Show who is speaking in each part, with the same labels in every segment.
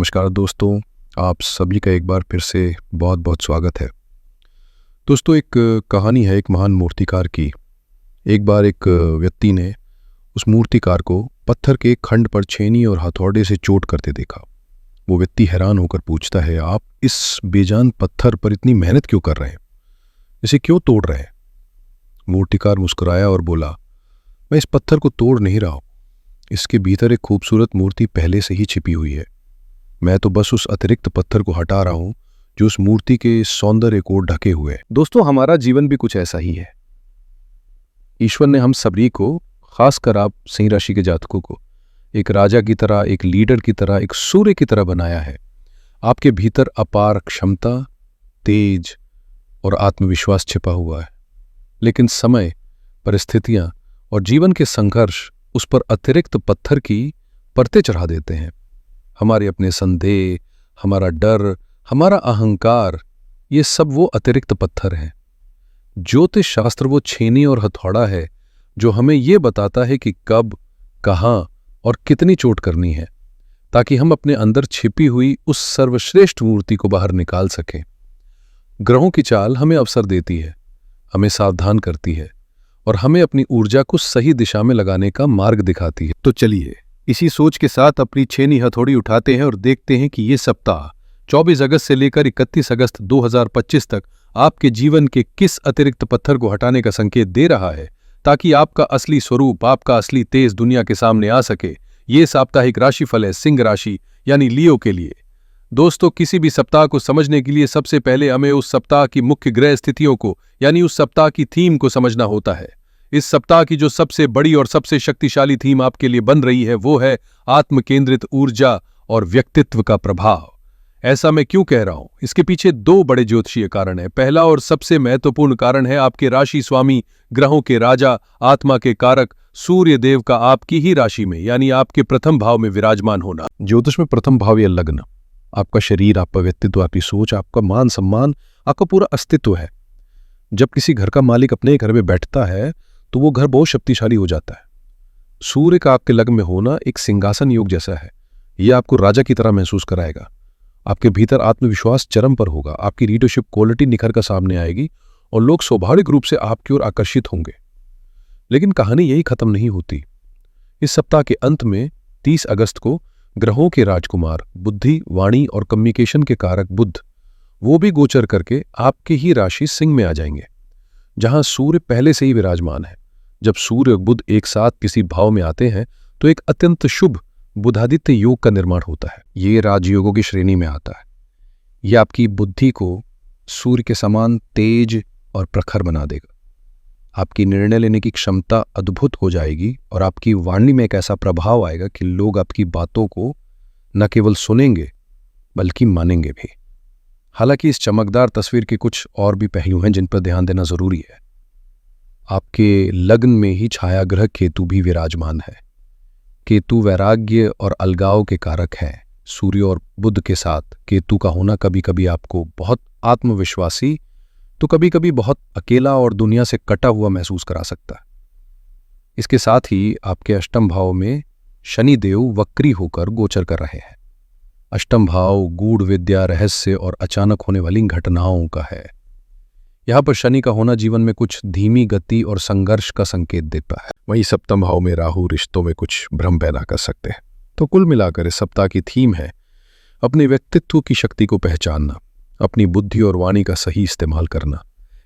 Speaker 1: नमस्कार दोस्तों, आप सभी का एक बार फिर से बहुत बहुत स्वागत है। दोस्तों, एक कहानी है एक महान मूर्तिकार की। एक बार एक व्यक्ति ने उस मूर्तिकार को पत्थर के एक खंड पर छेनी और हथौड़े से चोट करते देखा। वो व्यक्ति हैरान होकर पूछता है, आप इस बेजान पत्थर पर इतनी मेहनत क्यों कर रहे हैं? इसे क्यों तोड़ रहे हैं? मूर्तिकार मुस्कुराया और बोला, मैं इस पत्थर को तोड़ नहीं रहा हूं। इसके भीतर एक खूबसूरत मूर्ति पहले से ही छिपी हुई है। मैं तो बस उस अतिरिक्त पत्थर को हटा रहा हूं जो उस मूर्ति के सौंदर्य को ढके हुए है। दोस्तों, हमारा जीवन भी कुछ ऐसा ही है। ईश्वर ने हम सभी को, खासकर आप सिंह राशि के जातकों को, एक राजा की तरह, एक लीडर की तरह, एक सूर्य की तरह बनाया है। आपके भीतर अपार क्षमता, तेज और आत्मविश्वास छिपा हुआ है। लेकिन समय, परिस्थितियां और जीवन के संघर्ष उस पर अतिरिक्त पत्थर की परतें चढ़ा देते हैं। हमारे अपने संदेह, हमारा डर, हमारा अहंकार, ये सब वो अतिरिक्त पत्थर हैं। ज्योतिष शास्त्र वो छेनी और हथौड़ा है जो हमें ये बताता है कि कब, कहाँ और कितनी चोट करनी है, ताकि हम अपने अंदर छिपी हुई उस सर्वश्रेष्ठ मूर्ति को बाहर निकाल सकें। ग्रहों की चाल हमें अवसर देती है, हमें सावधान करती है और हमें अपनी ऊर्जा को सही दिशा में लगाने का मार्ग दिखाती है। तो चलिए, इसी सोच के साथ अपनी छेनी हथौड़ी उठाते हैं और देखते हैं कि ये सप्ताह 24 अगस्त से लेकर 31 अगस्त 2025 तक आपके जीवन के किस अतिरिक्त पत्थर को हटाने का संकेत दे रहा है, ताकि आपका असली स्वरूप, आपका असली तेज दुनिया के सामने आ सके। ये साप्ताहिक राशिफल है सिंह राशि यानी लियो के लिए। दोस्तों, किसी भी सप्ताह को समझने के लिए सबसे पहले हमें उस सप्ताह की मुख्य ग्रह स्थितियों को यानी उस सप्ताह की थीम को समझना होता है। इस सप्ताह की जो सबसे बड़ी और सबसे शक्तिशाली थीम आपके लिए बन रही है वो है आत्म केंद्रित ऊर्जा और व्यक्तित्व का प्रभाव। ऐसा मैं क्यों कह रहा हूं? इसके पीछे दो बड़े ज्योतिषीय कारण हैं। पहला और सबसे महत्वपूर्ण कारण है आपके राशि स्वामी, ग्रहों के राजा, आत्मा के कारक सूर्य देव का आपकी ही राशि में यानी आपके प्रथम भाव में विराजमान होना। ज्योतिष में प्रथम भाव या लग्न आपका शरीर, आपका व्यक्तित्व, आपकी सोच, आपका मान सम्मान, आपका पूरा अस्तित्व है। जब किसी घर का मालिक अपने घर में बैठता है तो वो घर बहुत शक्तिशाली हो जाता है। सूर्य का आपके लग्न में होना एक सिंहासन योग जैसा है। यह आपको राजा की तरह महसूस कराएगा। आपके भीतर आत्मविश्वास चरम पर होगा, आपकी लीडरशिप क्वालिटी निखर कर सामने आएगी और लोग स्वाभाविक रूप से आपकी ओर आकर्षित होंगे। लेकिन कहानी यही खत्म नहीं होती। इस सप्ताह के अंत में 30 अगस्त को ग्रहों के राजकुमार, बुद्धि, वाणी और कम्युनिकेशन के कारक बुध, वो भी गोचर करके आपकी ही राशि सिंह में आ जाएंगे, जहां सूर्य पहले से ही विराजमान है। जब सूर्य और बुध एक साथ किसी भाव में आते हैं तो एक अत्यंत शुभ बुधादित्य योग का निर्माण होता है। ये राजयोगों की श्रेणी में आता है। यह आपकी बुद्धि को सूर्य के समान तेज और प्रखर बना देगा। आपकी निर्णय लेने की क्षमता अद्भुत हो जाएगी और आपकी वाणी में एक ऐसा प्रभाव आएगा कि लोग आपकी बातों को न केवल सुनेंगे बल्कि मानेंगे भी। हालांकि इस चमकदार तस्वीर के कुछ और भी पहलू हैं जिन पर ध्यान देना जरूरी है। आपके लग्न में ही छाया ग्रह केतु भी विराजमान है। केतु वैराग्य और अलगाव के कारक है। सूर्य और बुध के साथ केतु का होना कभी कभी आपको बहुत आत्मविश्वासी तो कभी कभी बहुत अकेला और दुनिया से कटा हुआ महसूस करा सकता है। इसके साथ ही आपके अष्टम भाव में शनि देव वक्री होकर गोचर कर रहे हैं। अष्टम भाव गूढ़ विद्या, रहस्य और अचानक होने वाली घटनाओं का है। यहां पर शनि का होना जीवन में कुछ धीमी गति और संघर्ष का संकेत देता है। वहीं सप्तम भाव में राहु रिश्तों में कुछ भ्रम पैदा कर सकते हैं। तो कुल मिलाकर इस सप्ताह की थीम है अपने व्यक्तित्व की शक्ति को पहचानना, अपनी बुद्धि और वाणी का सही इस्तेमाल करना,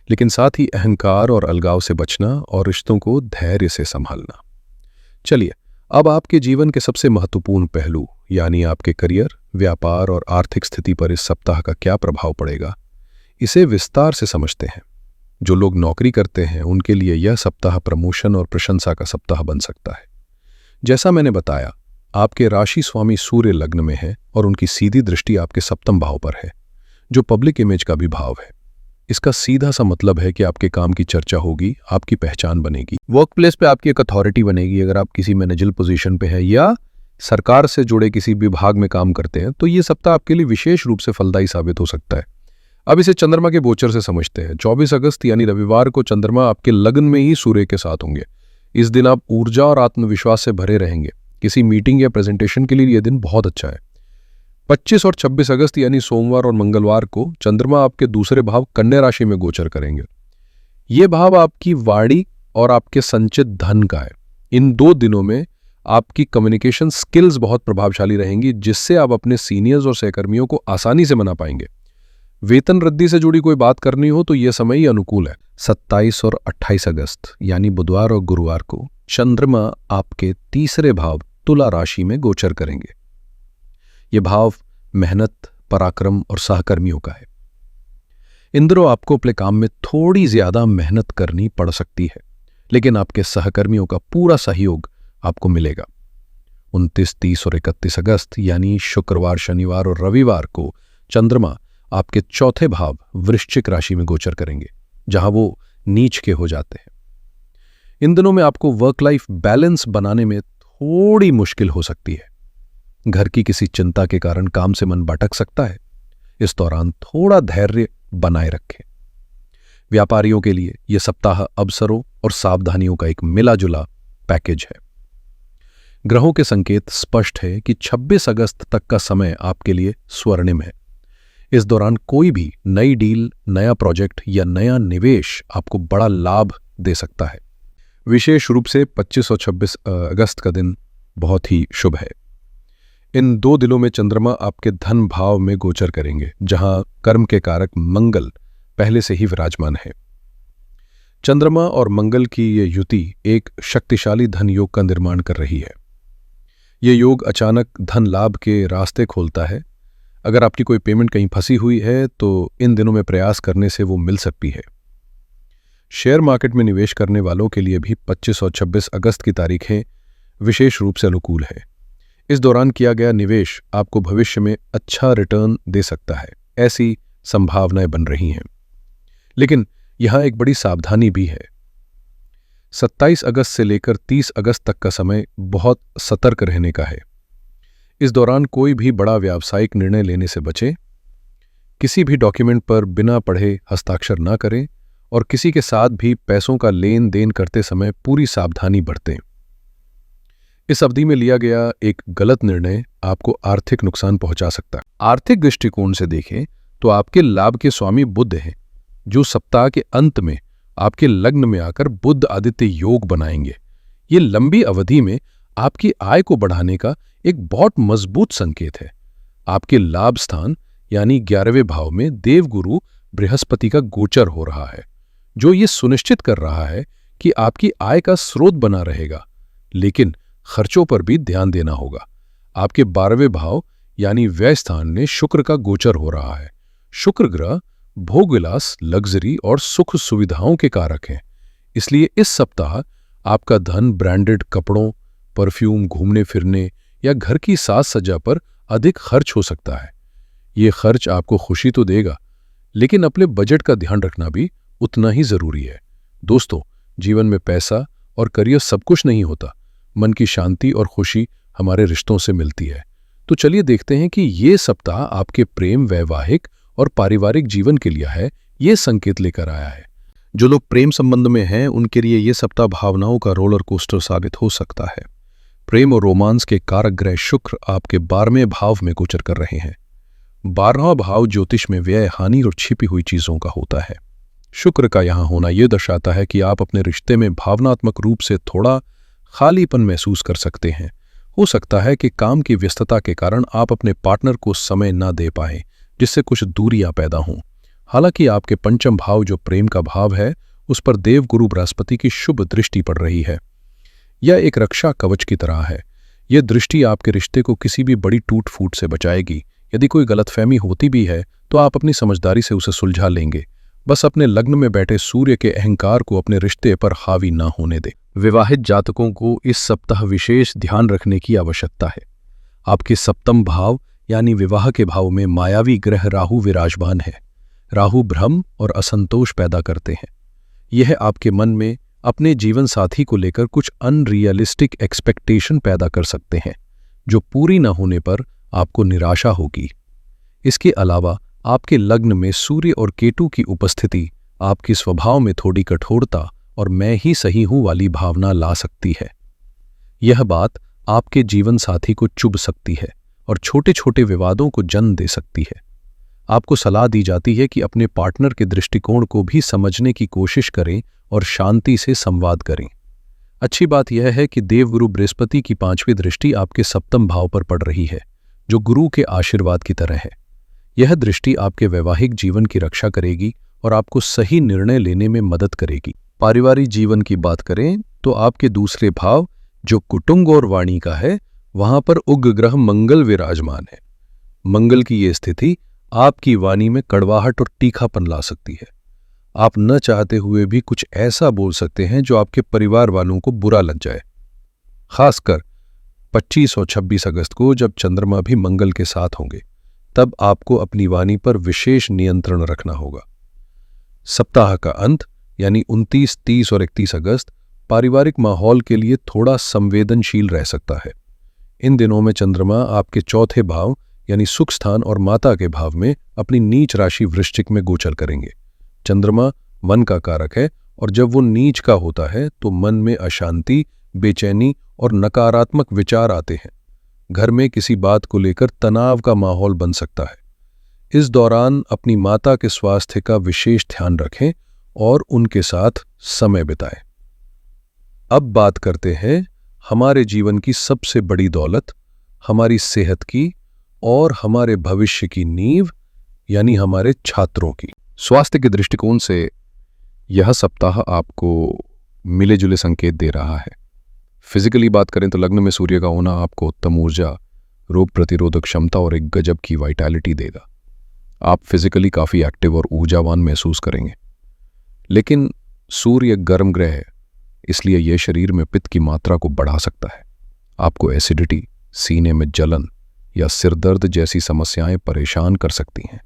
Speaker 1: लेकिन साथ ही अहंकार और अलगाव से बचना और रिश्तों को धैर्य से संभालना। चलिए, अब आपके जीवन के सबसे महत्वपूर्ण पहलू यानी आपके करियर, व्यापार और आर्थिक स्थिति पर इस सप्ताह का क्या प्रभाव पड़ेगा, इसे विस्तार से समझते हैं। जो लोग नौकरी करते हैं उनके लिए यह सप्ताह प्रमोशन और प्रशंसा का सप्ताह बन सकता है। जैसा मैंने बताया, आपके राशि स्वामी सूर्य लग्न में है और उनकी सीधी दृष्टि आपके सप्तम भाव पर है, जो पब्लिक इमेज का भी भाव है। इसका सीधा सा मतलब है कि आपके काम की चर्चा होगी, आपकी पहचान बनेगी, वर्क प्लेस पे आपकी एक अथॉरिटी बनेगी। अगर आप किसी मैनेजर पोजीशन पे है या सरकार से जुड़े किसी विभाग में काम करते हैं तो ये सप्ताह आपके लिए विशेष रूप से फलदायी साबित हो सकता है। अब इसे चंद्रमा के गोचर से समझते हैं। 24 अगस्त यानी रविवार को चंद्रमा आपके लग्न में ही सूर्य के साथ होंगे। इस दिन आप ऊर्जा और आत्मविश्वास से भरे रहेंगे। किसी मीटिंग या प्रेजेंटेशन के लिए यह दिन बहुत अच्छा है। 25 और 26 अगस्त यानी सोमवार और मंगलवार को चंद्रमा आपके दूसरे भाव कन्या राशि में गोचर करेंगे। ये भाव आपकी वाणी और आपके संचित धन का है। इन 2 दिनों में आपकी कम्युनिकेशन स्किल्स बहुत प्रभावशाली रहेंगी, जिससे आप अपने सीनियर्स और सहकर्मियों को आसानी से मना पाएंगे। वेतन वृद्धि से जुड़ी कोई बात करनी हो तो यह समय ही अनुकूल है। 27 और 28 अगस्त यानी बुधवार और गुरुवार को चंद्रमा आपके तीसरे भाव तुला राशि में गोचर करेंगे। यह भाव मेहनत, पराक्रम और सहकर्मियों का है। इन दिनों आपको अपने काम में थोड़ी ज्यादा मेहनत करनी पड़ सकती है, लेकिन आपके सहकर्मियों का पूरा सहयोग आपको मिलेगा। 29, 30 और 31 अगस्त यानी शुक्रवार, शनिवार और रविवार को चंद्रमा आपके चौथे भाव वृश्चिक राशि में गोचर करेंगे, जहां वो नीच के हो जाते हैं। इन दिनों में आपको वर्क लाइफ बैलेंस बनाने में थोड़ी मुश्किल हो सकती है। घर की किसी चिंता के कारण काम से मन भटक सकता है। इस दौरान थोड़ा धैर्य बनाए रखें। व्यापारियों के लिए यह सप्ताह अवसरों और सावधानियों का एक मिला जुला पैकेज है। ग्रहों के संकेत स्पष्ट है कि 26 अगस्त तक का समय आपके लिए स्वर्णिम है। इस दौरान कोई भी नई डील, नया प्रोजेक्ट या नया निवेश आपको बड़ा लाभ दे सकता है। विशेष रूप से 25 और 26 अगस्त का दिन बहुत ही शुभ है। इन 2 दिनों में चंद्रमा आपके धन भाव में गोचर करेंगे, जहां कर्म के कारक मंगल पहले से ही विराजमान है। चंद्रमा और मंगल की यह युति एक शक्तिशाली धन योग का निर्माण कर रही है। यह योग अचानक धन लाभ के रास्ते खोलता है। अगर आपकी कोई पेमेंट कहीं फंसी हुई है तो इन दिनों में प्रयास करने से वो मिल सकती है। शेयर मार्केट में निवेश करने वालों के लिए भी 25 और 26 अगस्त की तारीखें विशेष रूप से अनुकूल है। इस दौरान किया गया निवेश आपको भविष्य में अच्छा रिटर्न दे सकता है, ऐसी संभावनाएं बन रही हैं। लेकिन यहां एक बड़ी सावधानी भी है। 27 अगस्त से लेकर 30 अगस्त तक का समय बहुत सतर्क रहने का है। इस दौरान कोई भी बड़ा व्यावसायिक निर्णय लेने से बचें, किसी भी डॉक्यूमेंट पर बिना पढ़े हस्ताक्षर न करें और किसी के साथ भी पैसों का लेन देन करते समय पूरी सावधानी बरतें। इस अवधि में लिया गया एक गलत निर्णय आपको आर्थिक नुकसान पहुंचा सकता है। आर्थिक दृष्टिकोण से देखें तो आपके लाभ के स्वामी बुध हैं, जो सप्ताह के अंत में आपके लग्न में आकर बुध आदित्य योग बनाएंगे। ये लंबी अवधि में आपकी आय को बढ़ाने का एक बहुत मजबूत संकेत है। आपके लाभ स्थान यानी 11वें भाव में देवगुरु बृहस्पति का गोचर हो रहा है, जो ये सुनिश्चित कर रहा है कि आपकी आय का स्रोत बना रहेगा, लेकिन खर्चों पर भी ध्यान देना होगा। आपके 12वें भाव यानी व्यय स्थान में शुक्र का गोचर हो रहा है। शुक्र ग्रह भोग विलास, लग्जरी और सुख सुविधाओं के कारक हैं। इसलिए इस सप्ताह आपका धन ब्रांडेड कपड़ों, परफ्यूम, घूमने फिरने या घर की साज सज्जा पर अधिक खर्च हो सकता है। ये खर्च आपको खुशी तो देगा, लेकिन अपने बजट का ध्यान रखना भी उतना ही जरूरी है। दोस्तों, जीवन में पैसा और करियर सब कुछ नहीं होता। मन की शांति और खुशी हमारे रिश्तों से मिलती है। तो चलिए देखते हैं कि ये सप्ताह आपके प्रेम, वैवाहिक और पारिवारिक जीवन के लिए है ये संकेत लेकर आया है। जो लोग प्रेम संबंध में हैं उनके लिए ये सप्ताह भावनाओं का रोलर कोस्टर साबित हो सकता है। प्रेम और रोमांस के कारक ग्रह शुक्र आपके 12वें भाव में गोचर कर रहे हैं। 12वां भाव ज्योतिष में व्यय, हानि और छिपी हुई चीजों का होता है। शुक्र का यहां होना यह दर्शाता है कि आप अपने रिश्ते में भावनात्मक रूप से थोड़ा खालीपन महसूस कर सकते हैं। हो सकता है कि काम की व्यस्तता के कारण आप अपने पार्टनर को समय न दे पाएं, जिससे कुछ दूरियां पैदा हों। हालांकि आपके 5वां भाव जो प्रेम का भाव है, उस पर देवगुरु बृहस्पति की शुभ दृष्टि पड़ रही है। यह एक रक्षा कवच की तरह है। यह दृष्टि आपके रिश्ते को किसी भी बड़ी टूट फूट से बचाएगी। यदि कोई गलतफहमी होती भी है तो आप अपनी समझदारी से उसे सुलझा लेंगे। बस अपने लग्न में बैठे सूर्य के अहंकार को अपने रिश्ते पर हावी ना होने दें। विवाहित जातकों को इस सप्ताह विशेष ध्यान रखने की आवश्यकता है। आपके 7वां भाव यानी विवाह के भाव में मायावी ग्रह राहु विराजमान है। राहु भ्रम और असंतोष पैदा करते हैं। यह आपके मन में अपने जीवन साथी को लेकर कुछ अनरियलिस्टिक एक्सपेक्टेशन पैदा कर सकते हैं, जो पूरी न होने पर आपको निराशा होगी। इसके अलावा आपके लग्न में सूर्य और केतु की उपस्थिति आपकी स्वभाव में थोड़ी कठोरता और मैं ही सही हूं वाली भावना ला सकती है। यह बात आपके जीवन साथी को चुभ सकती है और छोटे छोटे विवादों को जन्म दे सकती है। आपको सलाह दी जाती है कि अपने पार्टनर के दृष्टिकोण को भी समझने की कोशिश करें और शांति से संवाद करें। अच्छी बात यह है कि देवगुरु बृहस्पति की 5वीं दृष्टि आपके सप्तम भाव पर पड़ रही है, जो गुरु के आशीर्वाद की तरह है। यह दृष्टि आपके वैवाहिक जीवन की रक्षा करेगी और आपको सही निर्णय लेने में मदद करेगी। पारिवारिक जीवन की बात करें तो आपके दूसरे भाव, जो कुटुंब और वाणी का है, वहां पर उग्र ग्रह मंगल विराजमान है। मंगल की ये स्थिति आपकी वाणी में कड़वाहट और तीखापन ला सकती है। आप न चाहते हुए भी कुछ ऐसा बोल सकते हैं जो आपके परिवार वालों को बुरा लग जाए। खासकर 25 और 26 अगस्त को जब चंद्रमा भी मंगल के साथ होंगे, तब आपको अपनी वाणी पर विशेष नियंत्रण रखना होगा। सप्ताह का अंत यानी 29, 30 और 31 अगस्त पारिवारिक माहौल के लिए थोड़ा संवेदनशील रह सकता है। इन दिनों में चंद्रमा आपके चौथे भाव यानी सुख स्थान और माता के भाव में अपनी नीच राशि वृश्चिक में गोचर करेंगे। चंद्रमा मन का कारक है और जब वो नीच का होता है तो मन में अशांति, बेचैनी और नकारात्मक विचार आते हैं। घर में किसी बात को लेकर तनाव का माहौल बन सकता है। इस दौरान अपनी माता के स्वास्थ्य का विशेष ध्यान रखें और उनके साथ समय बिताएं। अब बात करते हैं हमारे जीवन की सबसे बड़ी दौलत, हमारी सेहत की और हमारे भविष्य की नींव यानी हमारे छात्रों की। स्वास्थ्य के दृष्टिकोण से यह सप्ताह आपको मिले जुले संकेत दे रहा है। फिजिकली बात करें तो लग्न में सूर्य का होना आपको उत्तम ऊर्जा, रोग प्रतिरोधक क्षमता और एक गजब की वाइटैलिटी देगा। आप फिजिकली काफ़ी एक्टिव और ऊर्जावान महसूस करेंगे। लेकिन सूर्य गर्म ग्रह है, इसलिए यह शरीर में पित्त की मात्रा को बढ़ा सकता है। आपको एसिडिटी, सीने में जलन या सिरदर्द जैसी समस्याएं परेशान कर सकती हैं।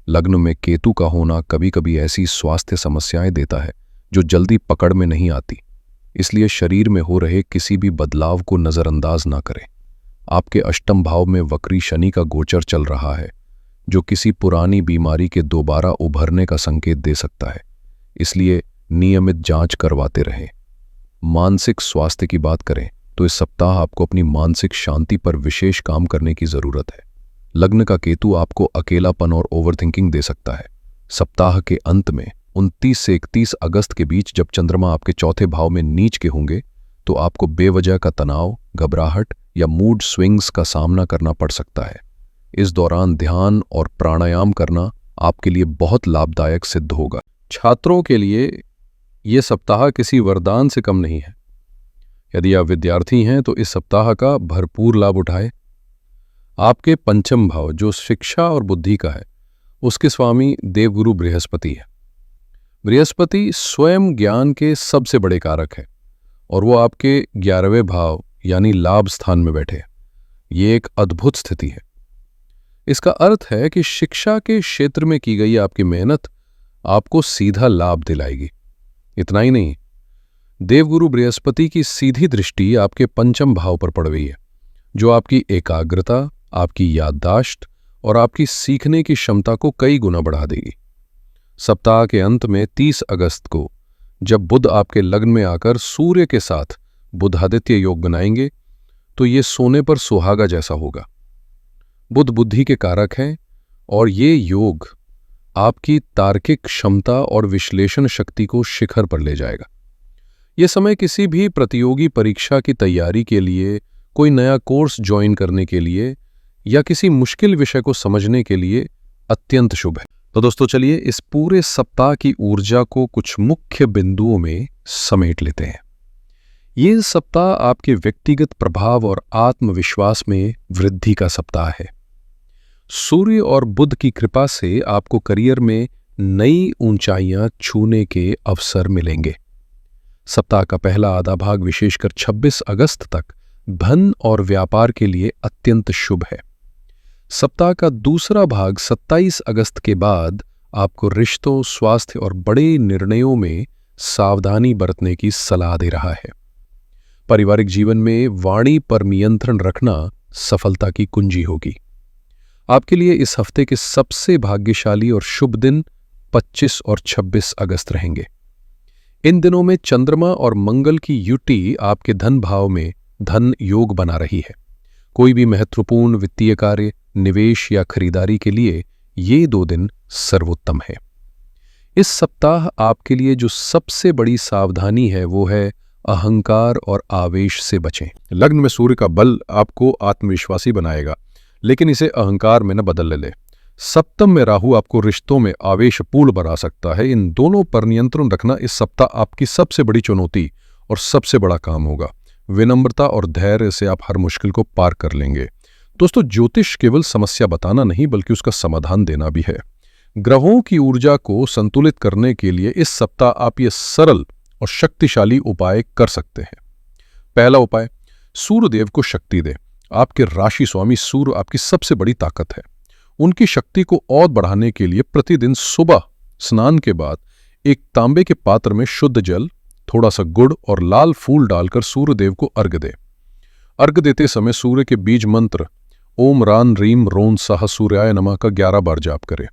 Speaker 1: लग्न में केतु का होना कभी कभी ऐसी स्वास्थ्य समस्याएं देता है जो जल्दी पकड़ में नहीं आती, इसलिए शरीर में हो रहे किसी भी बदलाव को नज़रअंदाज ना करें। आपके अष्टम भाव में वक्री शनि का गोचर चल रहा है, जो किसी पुरानी बीमारी के दोबारा उभरने का संकेत दे सकता है, इसलिए नियमित जांच करवाते रहें। मानसिक स्वास्थ्य की बात करें तो इस सप्ताह आपको अपनी मानसिक शांति पर विशेष काम करने की जरूरत है। लग्न का केतु आपको अकेलापन और ओवरथिंकिंग दे सकता है। सप्ताह के अंत में 29 से 31 अगस्त के बीच जब चंद्रमा आपके चौथे भाव में नीच के होंगे, तो आपको बेवजह का तनाव, घबराहट या मूड स्विंग्स का सामना करना पड़ सकता है। इस दौरान ध्यान और प्राणायाम करना आपके लिए बहुत लाभदायक सिद्ध होगा। छात्रों के लिए ये सप्ताह किसी वरदान से कम नहीं है। यदि आप विद्यार्थी हैं तो इस सप्ताह का भरपूर लाभ उठाएं। आपके पंचम भाव, जो शिक्षा और बुद्धि का है, उसके स्वामी देवगुरु बृहस्पति है। बृहस्पति स्वयं ज्ञान के सबसे बड़े कारक है और वो आपके 11वें भाव यानी लाभ स्थान में बैठे। ये एक अद्भुत स्थिति है। इसका अर्थ है कि शिक्षा के क्षेत्र में की गई आपकी मेहनत आपको सीधा लाभ दिलाएगी। इतना ही नहीं, देवगुरु बृहस्पति की सीधी दृष्टि आपके पंचम भाव पर पड़ गई है, जो आपकी एकाग्रता, आपकी याददाश्त और आपकी सीखने की क्षमता को कई गुना बढ़ा देगी। सप्ताह के अंत में 30 अगस्त को जब बुध आपके लग्न में आकर सूर्य के साथ बुधादित्य योग बनाएंगे, तो ये सोने पर सुहागा जैसा होगा। बुध बुद्धि के कारक हैं और ये योग आपकी तार्किक क्षमता और विश्लेषण शक्ति को शिखर पर ले जाएगा। ये समय किसी भी प्रतियोगी परीक्षा की तैयारी के लिए, कोई नया कोर्स ज्वाइन करने के लिए या किसी मुश्किल विषय को समझने के लिए अत्यंत शुभ है। तो दोस्तों चलिए इस पूरे सप्ताह की ऊर्जा को कुछ मुख्य बिंदुओं में समेट लेते हैं। ये सप्ताह आपके व्यक्तिगत प्रभाव और आत्मविश्वास में वृद्धि का सप्ताह है। सूर्य और बुध की कृपा से आपको करियर में नई ऊंचाइयां छूने के अवसर मिलेंगे। सप्ताह का पहला आधा भाग विशेषकर 26 अगस्त तक धन और व्यापार के लिए अत्यंत शुभ है। सप्ताह का दूसरा भाग 27 अगस्त के बाद आपको रिश्तों, स्वास्थ्य और बड़े निर्णयों में सावधानी बरतने की सलाह दे रहा है। पारिवारिक जीवन में वाणी पर नियंत्रण रखना सफलता की कुंजी होगी। आपके लिए इस हफ्ते के सबसे भाग्यशाली और शुभ दिन 25 और 26 अगस्त रहेंगे। इन दिनों में चंद्रमा और मंगल की युति आपके धन भाव में धन योग बना रही है। कोई भी महत्वपूर्ण वित्तीय कार्य, निवेश या खरीदारी के लिए ये 2 दिन सर्वोत्तम है। इस सप्ताह आपके लिए जो सबसे बड़ी सावधानी है वो है अहंकार और आवेश से बचें। लग्न में सूर्य का बल आपको आत्मविश्वासी बनाएगा, लेकिन इसे अहंकार में न बदल ले। सप्तम में राहु आपको रिश्तों में आवेशपूर्ण बना सकता है। इन दोनों पर नियंत्रण रखना इस सप्ताह आपकी सबसे बड़ी चुनौती और सबसे बड़ा काम होगा। विनम्रता और धैर्य से आप हर मुश्किल को पार कर लेंगे। दोस्तों, ज्योतिष केवल समस्या बताना नहीं बल्कि उसका समाधान देना भी है। ग्रहों की ऊर्जा को संतुलित करने के लिए इस सप्ताह आप ये सरल और शक्तिशाली उपाय कर सकते हैं। पहला उपाय, सूर्यदेव को शक्ति दे। आपके राशि स्वामी सूर्य आपकी सबसे बड़ी ताकत है। उनकी शक्ति को और बढ़ाने के लिए प्रतिदिन सुबह स्नान के बाद एक तांबे के पात्र में शुद्ध जल, थोड़ा सा गुड़ और लाल फूल डालकर सूर्यदेव को अर्घ्य दे। अर्घ्य देते समय सूर्य के बीज मंत्र ओम रान रीम रोन साह सूर्याय नमः का 11 बार जाप करें।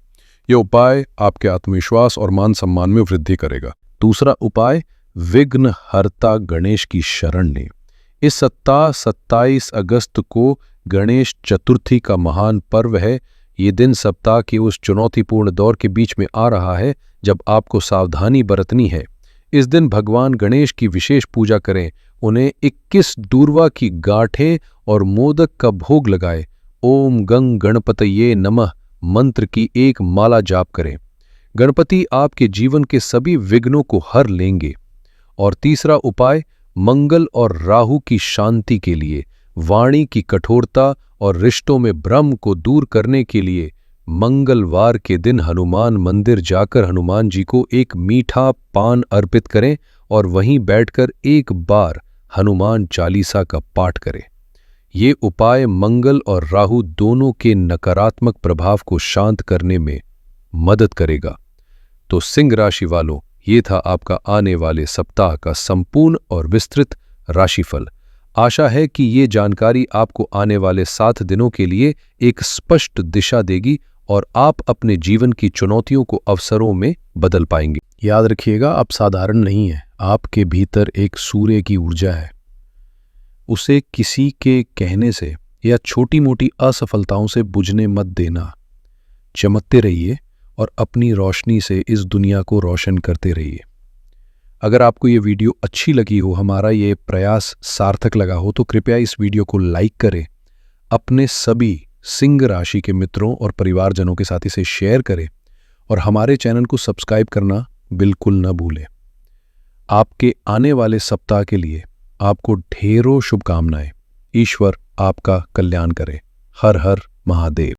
Speaker 1: यह उपाय आपके आत्मविश्वास और मान सम्मान में वृद्धि करेगा। दूसरा उपाय, विघ्न हर्ता गणेश की शरण लें। इस सप्ताह 27 अगस्त को गणेश चतुर्थी का महान पर्व है। ये दिन सप्ताह के उस चुनौतीपूर्ण दौर के बीच में आ रहा है जब आपको सावधानी बरतनी है। इस दिन भगवान गणेश की विशेष पूजा करें। उन्हें 21 दूर्वा की गांठें और मोदक का भोग लगाए। ओम गंग गणपतये नमः मंत्र की एक माला जाप करें। गणपति आपके जीवन के सभी विघ्नों को हर लेंगे। और तीसरा उपाय, मंगल और राहु की शांति के लिए, वाणी की कठोरता और रिश्तों में भ्रम को दूर करने के लिए मंगलवार के दिन हनुमान मंदिर जाकर हनुमान जी को एक मीठा पान अर्पित करें और वहीं बैठकर एक बार हनुमान चालीसा का पाठ करें। ये उपाय मंगल और राहु दोनों के नकारात्मक प्रभाव को शांत करने में मदद करेगा। तो सिंह राशि वालों, ये था आपका आने वाले सप्ताह का संपूर्ण और विस्तृत राशिफल। आशा है कि ये जानकारी आपको आने वाले 7 दिनों के लिए एक स्पष्ट दिशा देगी और आप अपने जीवन की चुनौतियों को अवसरों में बदल पाएंगे। याद रखिएगा, आप साधारण नहीं हैं। आपके भीतर एक सूर्य की ऊर्जा है। उसे किसी के कहने से या छोटी मोटी असफलताओं से बुझने मत देना। चमकते रहिए और अपनी रोशनी से इस दुनिया को रोशन करते रहिए। अगर आपको ये वीडियो अच्छी लगी हो, हमारा ये प्रयास सार्थक लगा हो, तो कृपया इस वीडियो को लाइक करें, अपने सभी सिंह राशि के मित्रों और परिवारजनों के साथ इसे शेयर करें और हमारे चैनल को सब्सक्राइब करना बिल्कुल न भूलें। आपके आने वाले सप्ताह के लिए आपको ढेरों शुभकामनाएं। ईश्वर आपका कल्याण करे। हर हर महादेव।